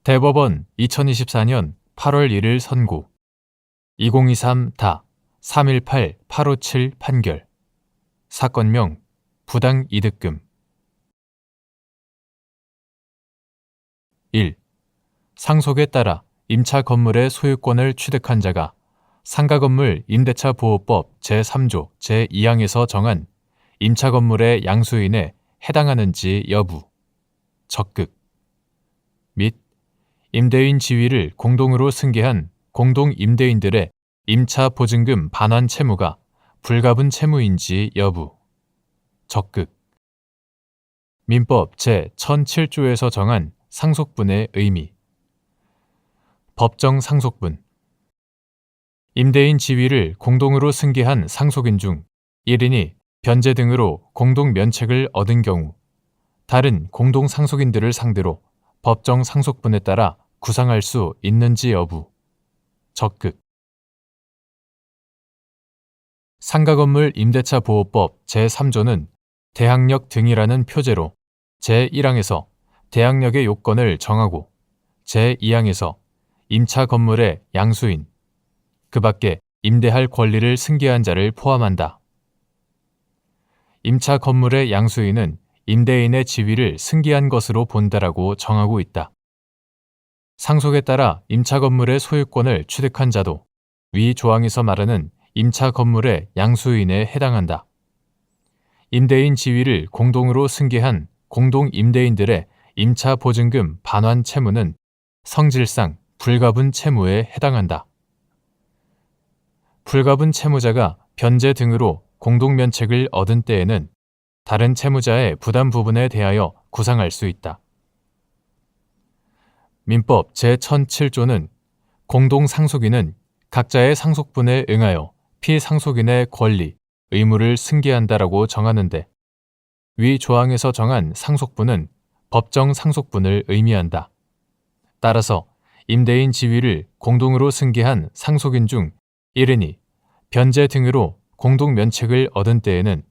대법원 2024년 8월 1일 선고 2023-318-857 판결 사건명 부당이득금 1. 상속에 따라 임차 건물의 소유권을 취득한 자가 상가건물 임대차 보호법 제3조 제2항에서 정한 임차 건물의 양수인에 해당하는지 여부, 적극 및 임대인 지위를 공동으로 승계한 공동임대인들의 임차 보증금 반환 채무가 불가분 채무인지 여부, 적극 민법 제1007조에서 정한 상속분의 의미, 법정 상속분 임대인 지위를 공동으로 승계한 상속인 중 1인이 변제 등으로 공동 면책을 얻은 경우 다른 공동 상속인들을 상대로 법정 상속분에 따라 구상할 수 있는지 여부, 적극 상가건물 임대차 보호법 제3조는 대항력 등이라는 표제로 제1항에서 대항력의 요건을 정하고 제2항에서 임차 건물의 양수인, 그 밖에 임대할 권리를 승계한 자를 포함한다. 임차 건물의 양수인은 임대인의 지위를 승계한 것으로 본다라고 정하고 있다. 상속에 따라 임차 건물의 소유권을 취득한 자도 위 조항에서 말하는 임차 건물의 양수인에 해당한다. 임대인 지위를 공동으로 승계한 공동 임대인들의 임차 보증금 반환 채무는 성질상 불가분 채무에 해당한다. 불가분 채무자가 변제 등으로 공동 면책을 얻은 때에는 다른 채무자의 부담 부분에 대하여 구상할 수 있다. 민법 제1007조는 공동 상속인은 각자의 상속분에 응하여 피상속인의 권리, 의무를 승계한다라고 정하는데 위 조항에서 정한 상속분은 법정 상속분을 의미한다. 따라서 임대인 지위를 공동으로 승계한 상속인 중 1인이 변제 등으로 공동 면책을 얻은 때에는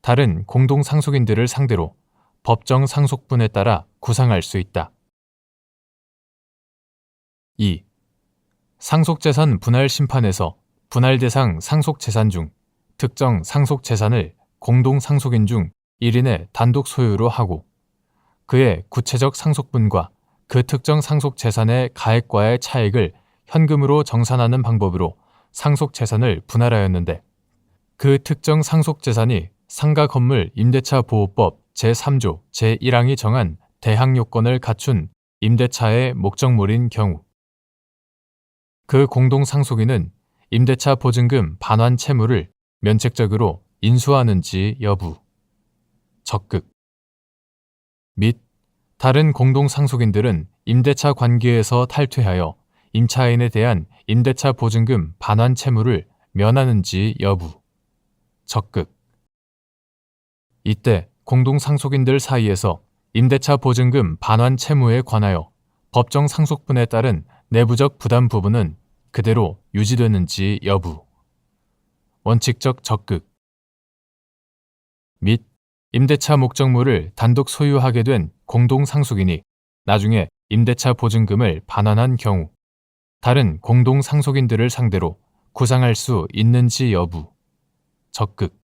다른 공동 상속인들을 상대로 법정 상속분에 따라 구상할 수 있다. 2. 상속재산 분할 심판에서 분할 대상 상속재산 중 특정 상속재산을 공동 상속인 중 1인의 단독 소유로 하고 그의 구체적 상속분과 그 특정 상속재산의 가액과의 차액을 현금으로 정산하는 방법으로 상속재산을 분할하였는데 그 특정 상속재산이 상가건물 임대차 보호법 제3조 제1항이 정한 대항요건을 갖춘 임대차의 목적물인 경우 그 공동상속인은 임대차 보증금 반환 채무를 면책적으로 인수하는지 여부, 적극 및 다른 공동상속인들은 임대차 관계에서 탈퇴하여 임차인에 대한 임대차 보증금 반환 채무를 면하는지 여부, 적극 이때 공동상속인들 사이에서 임대차 보증금 반환 채무에 관하여 법정 상속분에 따른 내부적 부담 부분은 그대로 유지되는지 여부, 원칙적 적극 및 임대차 목적물을 단독 소유하게 된 공동상속인이 나중에 임대차 보증금을 반환한 경우 다른 공동상속인들을 상대로 구상할 수 있는지 여부, 적극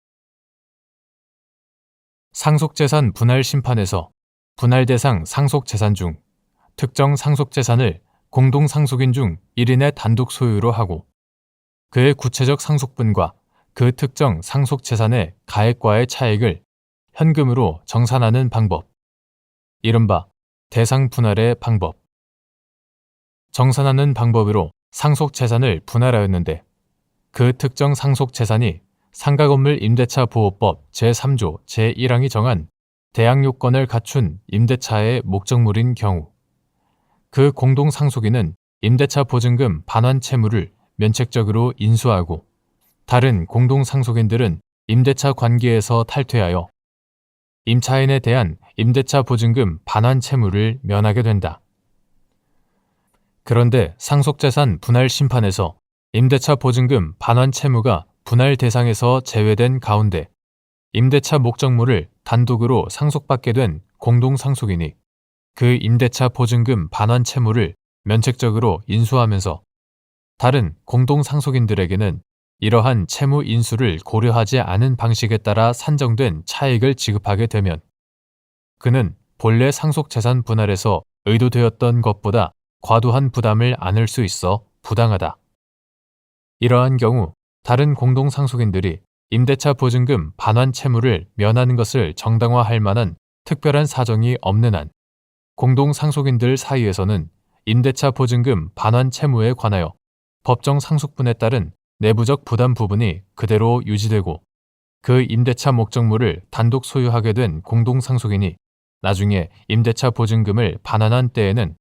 상속재산 분할 심판에서 분할 대상 상속재산 중 특정 상속재산을 공동상속인 중 1인의 단독 소유로 하고 그의 구체적 상속분과 그 특정 상속재산의 가액과의 차액을 현금으로 정산하는 방법, 이른바 대상 분할의 방법. 정산하는 방법으로 상속재산을 분할하였는데 그 특정 상속재산이 상가건물 임대차 보호법 제3조 제1항이 정한 대항요건을 갖춘 임대차의 목적물인 경우 그 공동상속인은 임대차 보증금 반환 채무를 면책적으로 인수하고 다른 공동상속인들은 임대차 관계에서 탈퇴하여 임차인에 대한 임대차 보증금 반환 채무를 면하게 된다. 그런데 상속재산 분할 심판에서 임대차 보증금 반환 채무가 분할 대상에서 제외된 가운데 임대차 목적물을 단독으로 상속받게 된 공동상속인이 그 임대차 보증금 반환 채무를 면책적으로 인수하면서 다른 공동상속인들에게는 이러한 채무 인수를 고려하지 않은 방식에 따라 산정된 차익을 지급하게 되면 그는 본래 상속재산 분할에서 의도되었던 것보다 과도한 부담을 안을 수 있어 부당하다. 이러한 경우 다른 공동상속인들이 임대차 보증금 반환 채무를 면하는 것을 정당화할 만한 특별한 사정이 없는 한 공동상속인들 사이에서는 임대차 보증금 반환 채무에 관하여 법정 상속분에 따른 내부적 부담 부분이 그대로 유지되고 그 임대차 목적물을 단독 소유하게 된 공동상속인이 나중에 임대차 보증금을 반환한 때에는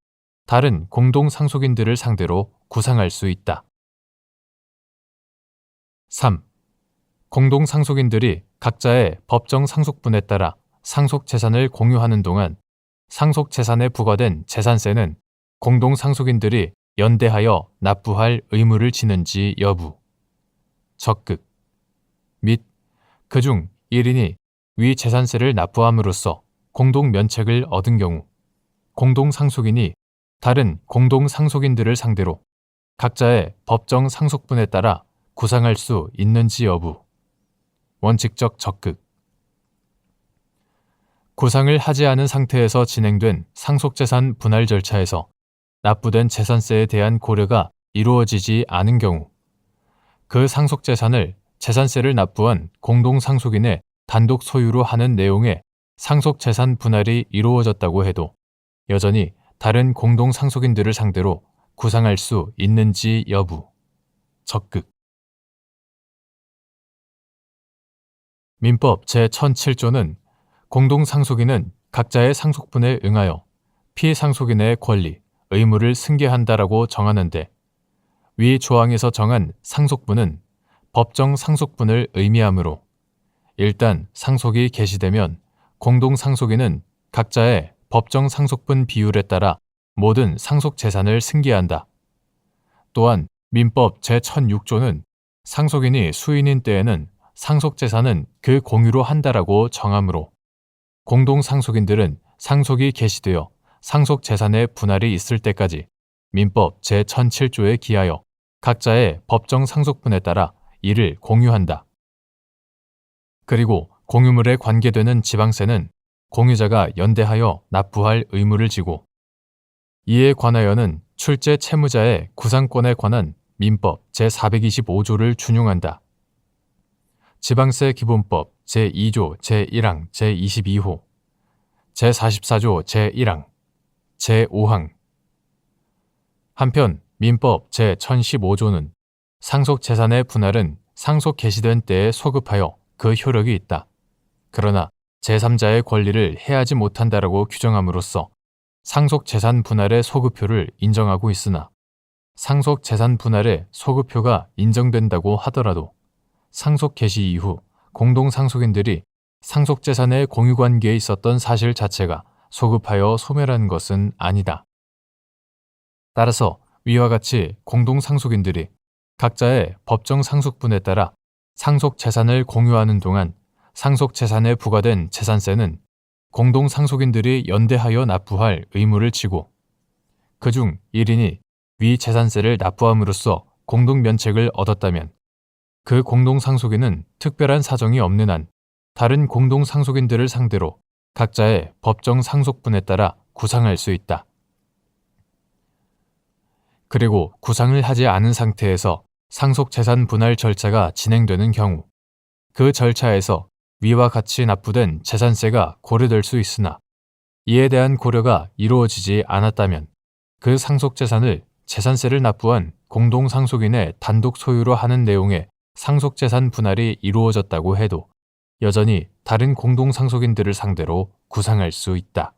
다른 공동상속인들을 상대로 구상할 수 있다. 3. 공동상속인들이 각자의 법정 상속분에 따라 상속재산을 공유하는 동안 상속재산에 부과된 재산세는 공동상속인들이 연대하여 납부할 의무를 지는지 여부, 적극, 및 그중 1인이 위 재산세를 납부함으로써 공동면책을 얻은 경우 공동상속인이 다른 공동상속인들을 상대로 각자의 법정 상속분에 따라 구상할 수 있는지 여부, 원칙적 적극. 구상을 하지 않은 상태에서 진행된 상속재산 분할 절차에서 납부된 재산세에 대한 고려가 이루어지지 않은 경우 그 상속재산을 재산세를 납부한 공동상속인의 단독 소유로 하는 내용의 상속재산 분할이 이루어졌다고 해도 여전히 다른 공동상속인들을 상대로 구상할 수 있는지 여부, 적극. 민법 제1007조는 공동상속인은 각자의 상속분에 응하여 피상속인의 권리, 의무를 승계한다라고 정하는데 위 조항에서 정한 상속분은 법정 상속분을 의미하므로 일단 상속이 개시되면 공동상속인은 각자의 법정 상속분 비율에 따라 모든 상속재산을 승계한다. 또한 민법 제1006조는 상속인이 수인인 때에는 상속재산은 그 공유로 한다라고 정하므로 공동상속인들은 상속이 개시되어 상속재산의 분할이 있을 때까지 민법 제1007조에 기하여 각자의 법정 상속분에 따라 이를 공유한다. 그리고 공유물에 관계되는 지방세는 공유자가 연대하여 납부할 의무를 지고 이에 관하여는 출제 채무자의 구상권에 관한 민법 제425조를 준용한다. 지방세 기본법 제2조 제1항 제22호 제44조 제1항 제5항. 한편 민법 제1015조는 상속재산의 분할은 상속 개시된 때에 소급하여 그 효력이 있다. 그러나 제3자의 권리를 해하지 못한다라고 규정함으로써 상속재산 분할의 소급효를 인정하고 있으나 상속재산 분할의 소급효가 인정된다고 하더라도 상속 개시 이후 공동상속인들이 상속재산의 공유관계에 있었던 사실 자체가 소급하여 소멸한 것은 아니다. 따라서 위와 같이 공동상속인들이 각자의 법정 상속분에 따라 상속재산을 공유하는 동안 상속재산에 부과된 재산세는 공동상속인들이 연대하여 납부할 의무를 지고 그중 1인이 위 재산세를 납부함으로써 공동면책을 얻었다면 그 공동상속인은 특별한 사정이 없는 한 다른 공동상속인들을 상대로 각자의 법정 상속분에 따라 구상할 수 있다. 그리고 구상을 하지 않은 상태에서 상속재산 분할 절차가 진행되는 경우 그 절차에서 위와 같이 납부된 재산세가 고려될 수 있으나 이에 대한 고려가 이루어지지 않았다면 그 상속재산을 재산세를 납부한 공동상속인의 단독 소유로 하는 내용의 상속재산 분할이 이루어졌다고 해도 여전히 다른 공동상속인들을 상대로 구상할 수 있다.